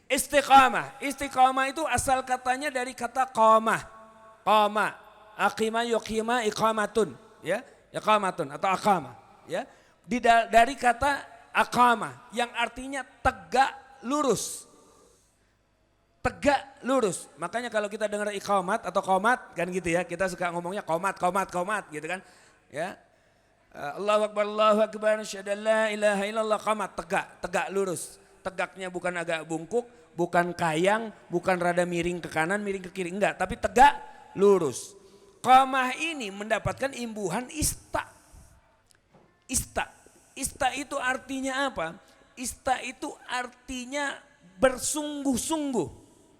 Istiqamah. Istiqamah itu asal katanya dari kata qamah. Qama, aqima, yuqima, iqamatun. Ya, iqamatun atau aqama. Ya, dari kata aqama yang artinya tegak lurus. Tegak lurus. Makanya kalau kita dengar iqamat atau qomat kan gitu ya. Kita suka ngomongnya qomat, qomat, qomat gitu kan. Ya. Allahu Akbar, asyhadu an la ilaha illallah, qomat, tegak lurus. Tegaknya bukan agak bungkuk, bukan kayang, bukan rada miring ke kanan, miring ke kiri. Enggak, tapi tegak lurus. Qamah ini mendapatkan imbuhan ista. Ista. Ista itu artinya apa? Ista itu artinya bersungguh-sungguh.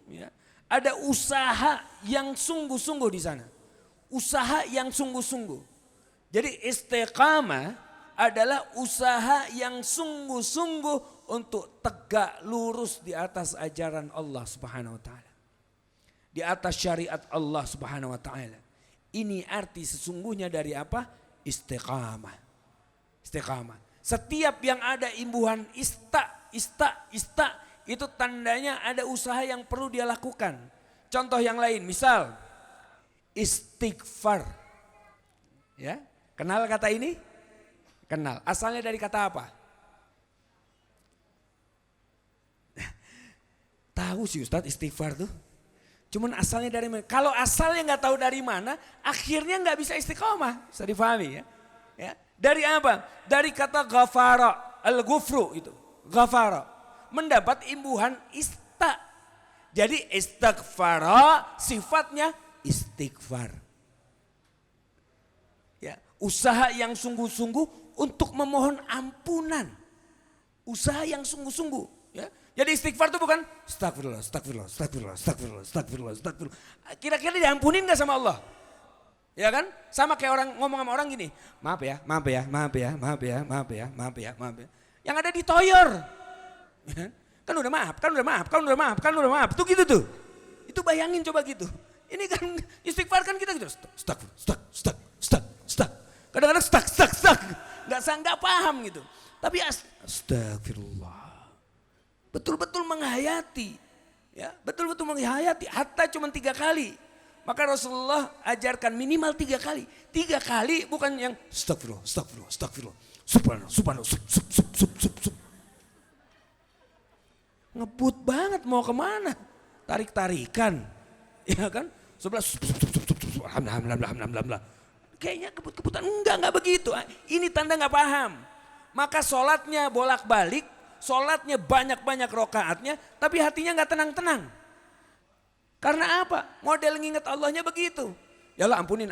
Ya. Ada usaha yang sungguh-sungguh di sana. Usaha yang sungguh-sungguh. Jadi istiqamah adalah usaha yang sungguh-sungguh untuk tegak lurus di atas ajaran Allah Subhanahu wa taala. Di atas syariat Allah Subhanahu wa taala. Ini arti sesungguhnya dari apa? Istiqamah. Istiqamah. Setiap yang ada imbuhan ista itu tandanya ada usaha yang perlu dia lakukan. Contoh yang lain, misal istighfar. Ya, kenal kata ini? Kenal. Asalnya dari kata apa? Tahu sih Ustadz istighfar tuh. Cuman asalnya dari mana? Kalau asalnya nggak tahu dari mana, akhirnya nggak bisa istiqomah. Bisa difahami ya. Ya. Dari apa? Dari kata ghafara, al-ghufru itu. Ghafara. Mendapat imbuhan ista. Jadi istighfara sifatnya istighfar. Ya, usaha yang sungguh-sungguh untuk memohon ampunan. Usaha yang sungguh-sungguh. Ya. Jadi istighfar itu bukan astagfirullah, astagfirullah, astagfirullah, astagfirullah, astagfirullah, astagfirullah. Kira-kira diampunin gak sama Allah? Ya kan? Sama kayak orang ngomong sama orang gini, maaf ya, maaf ya, maaf ya, maaf ya, maaf ya, maaf ya, maaf ya. Yang ada ditoyor. Kan udah maaf, kan udah maaf, kan udah maaf, kan udah maaf. Tuh gitu tuh. Itu bayangin coba gitu. Ini kan istighfar kan kita gitu. Stuck. Kadang-kadang stuck. Nggak paham gitu. Tapi astagfirullah. Betul-betul menghayati. Ya, betul-betul menghayati. Hatta cuma 3 kali. Maka Rasulullah ajarkan minimal 3 kali. 3 kali bukan yang astagfirullah. Subhanallah. Sup. Ngebut banget mau kemana? Tarik-tarikan. Ya kan? Sebelah alhamdulillah. Kayaknya kebut-kebutan. Enggak begitu. Ini tanda nggak paham. Maka sholatnya bolak-balik, sholatnya banyak-banyak rokaatnya, tapi hatinya nggak tenang-tenang. Karena apa? Model nginget Allahnya begitu. Ya Allah ampunin.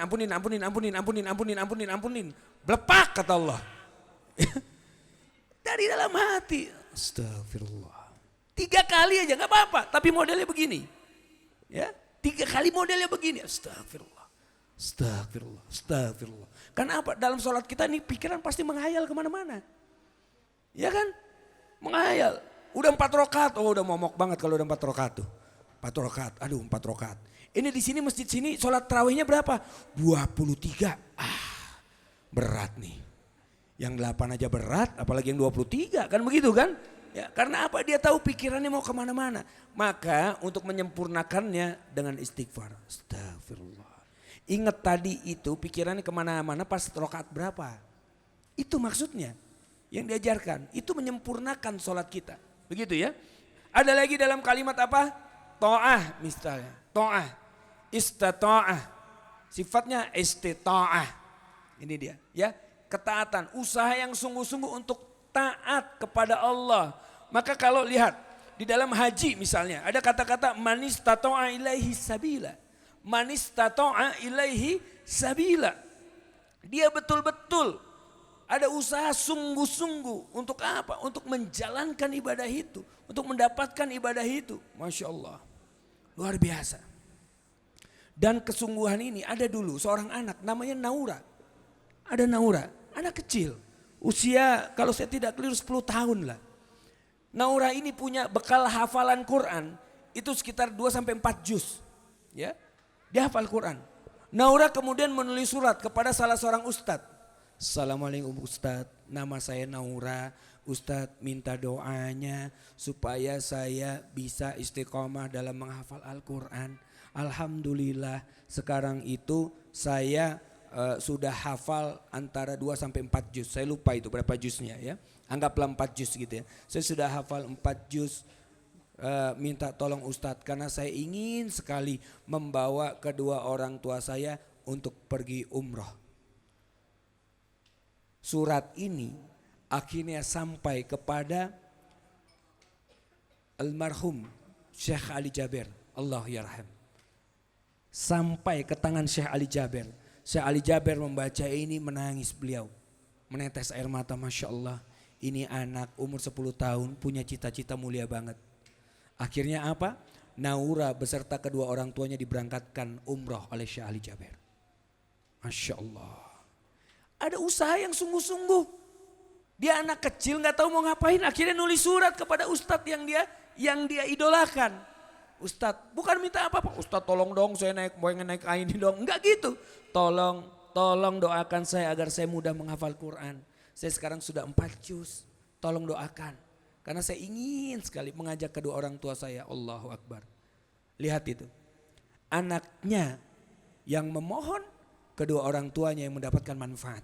Blepak kata Allah. Dari dalam hati. Astagfirullah. 3 kali aja nggak apa-apa, tapi modelnya begini. Ya, 3 kali modelnya begini. Astagfirullah. Karena apa? Dalam sholat kita nih pikiran pasti menghayal kemana-mana. Ya kan? Menghayal. Udah 4 rakaat, udah momok banget kalau udah 4 rakaat tuh. 4 rakaat, 4 rakaat. Ini di sini masjid sini sholat tarawihnya berapa? 23. Berat nih. Yang 8 aja berat, apalagi yang 23 kan begitu kan? Ya, karena apa? Dia tahu pikirannya mau kemana-mana. Maka untuk menyempurnakannya dengan istighfar. Astagfirullah. Ingat tadi itu pikirannya kemana-mana pas rakaat berapa. Itu maksudnya yang diajarkan. Itu menyempurnakan sholat kita. Begitu ya. Ada lagi dalam kalimat apa? Ta'ah misalnya. Ta'ah. Istata'ah. Sifatnya istita'ah. Ini dia. Ya, ketaatan. Usaha yang sungguh-sungguh untuk taat kepada Allah. Maka kalau lihat di dalam haji misalnya ada kata-kata manistata'a ilaihi sabila. Manistata'a ilaihi sabila. Dia betul-betul ada usaha sungguh-sungguh untuk apa? Untuk menjalankan ibadah itu, untuk mendapatkan ibadah itu. Masya Allah, luar biasa. Dan kesungguhan ini ada dulu seorang anak namanya Naura. Ada Naura, anak kecil. Usia kalau saya tidak keliru 10 tahun lah. Naura ini punya bekal hafalan Quran itu sekitar 2-4 juz. Ya, dia hafal Quran. Naura kemudian menulis surat kepada salah seorang ustadz. Assalamualaikum Ustadz, nama saya Naura. Ustadz minta doanya supaya saya bisa istiqomah dalam menghafal Al-Quran. Alhamdulillah sekarang itu saya sudah hafal antara 2 sampai 4 juz. Saya lupa itu berapa juznya ya. Anggaplah 4 juz gitu ya. Saya sudah hafal 4 juz. Minta tolong Ustadz karena saya ingin sekali membawa kedua orang tua saya untuk pergi umroh. Surat ini akhirnya sampai kepada almarhum Syekh Ali Jaber, Allah yarham. Sampai ke tangan Syekh Ali Jaber. Syekh Ali Jaber membaca ini menangis beliau. Menetes air mata, Masya Allah. Ini anak umur 10 tahun punya cita-cita mulia banget. Akhirnya apa? Naura beserta kedua orang tuanya diberangkatkan umroh oleh Syekh Ali Jaber. Masya Allah. Ada usaha yang sungguh-sungguh. Dia anak kecil gak tahu mau ngapain. Akhirnya nulis surat kepada ustadz yang dia idolakan. Ustadz bukan minta apa-apa. Ustadz tolong dong saya pengen naik ini dong. Enggak gitu. Tolong doakan saya agar saya mudah menghafal Quran. Saya sekarang sudah 4 juz. Tolong doakan. Karena saya ingin sekali mengajak kedua orang tua saya. Allahu Akbar. Lihat itu. Anaknya yang memohon, kedua orang tuanya yang mendapatkan manfaat.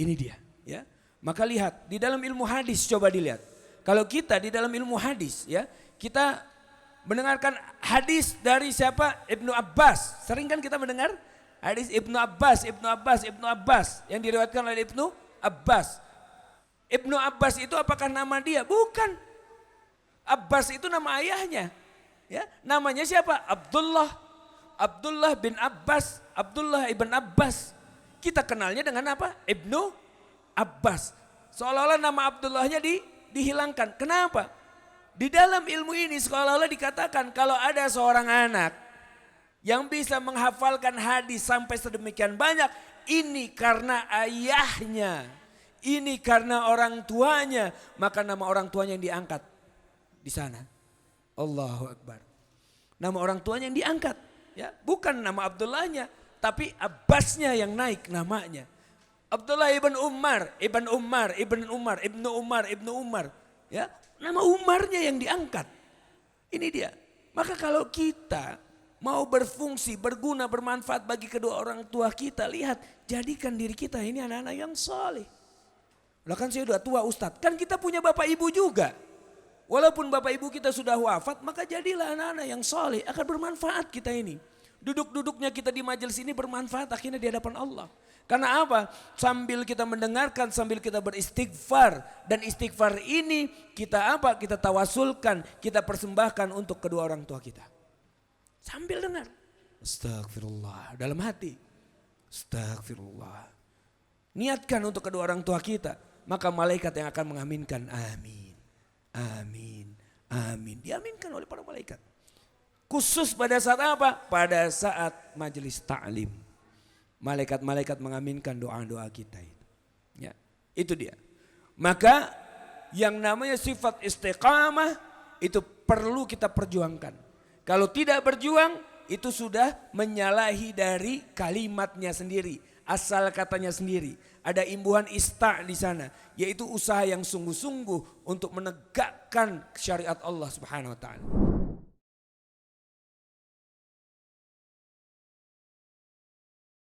Ini dia. Ya. Maka lihat di dalam ilmu hadis, coba dilihat. Kalau kita di dalam ilmu hadis ya, kita mendengarkan hadis dari siapa? Ibnu Abbas. Sering kan kita mendengar hadis Ibnu Abbas yang diriwayatkan oleh Ibnu Abbas. Ibnu Abbas itu apakah nama dia? Bukan. Abbas itu nama ayahnya. Ya, namanya siapa? Abdullah bin Abbas, Abdullah ibn Abbas. Kita kenalnya dengan apa? Ibnu Abbas. Seolah-olah nama Abdullahnya dihilangkan. Kenapa? Di dalam ilmu ini seolah-olah dikatakan kalau ada seorang anak yang bisa menghafalkan hadis sampai sedemikian banyak, ini karena ayahnya. Ini karena orang tuanya, maka nama orang tuanya yang diangkat di sana. Allahu Akbar. Nama orang tuanya yang diangkat, ya, bukan nama Abdullahnya, tapi Abbasnya yang naik namanya. Abdullah ibn Umar, ibnu Umar, ya, nama Umarnya yang diangkat. Ini dia. Maka kalau kita mau berfungsi, berguna, bermanfaat bagi kedua orang tua kita, lihat, jadikan diri kita ini anak-anak yang saleh. Lah kan saya udah tua Ustadz, kan kita punya bapak ibu juga. Walaupun bapak ibu kita sudah wafat, maka jadilah anak-anak yang soleh, akan bermanfaat kita ini. Duduk-duduknya kita di majelis ini bermanfaat akhirnya di hadapan Allah. Karena apa? Sambil kita mendengarkan, sambil kita beristighfar. Dan istighfar ini kita apa? Kita tawasulkan, kita persembahkan untuk kedua orang tua kita. Sambil dengar. Astagfirullah, dalam hati. Astagfirullah. Niatkan untuk kedua orang tua kita. Maka malaikat yang akan mengaminkan, amin, amin, amin. Diaminkan oleh para malaikat. Khusus pada saat apa? Pada saat majelis ta'lim. Malaikat-malaikat mengaminkan doa-doa kita itu. Ya, itu dia. Maka yang namanya sifat istiqamah itu perlu kita perjuangkan. Kalau tidak berjuang itu sudah menyalahi dari kalimatnya sendiri. Asal katanya sendiri. Ada imbuhan ista di sana. Yaitu usaha yang sungguh-sungguh untuk menegakkan syariat Allah Subhanahu wa ta'ala.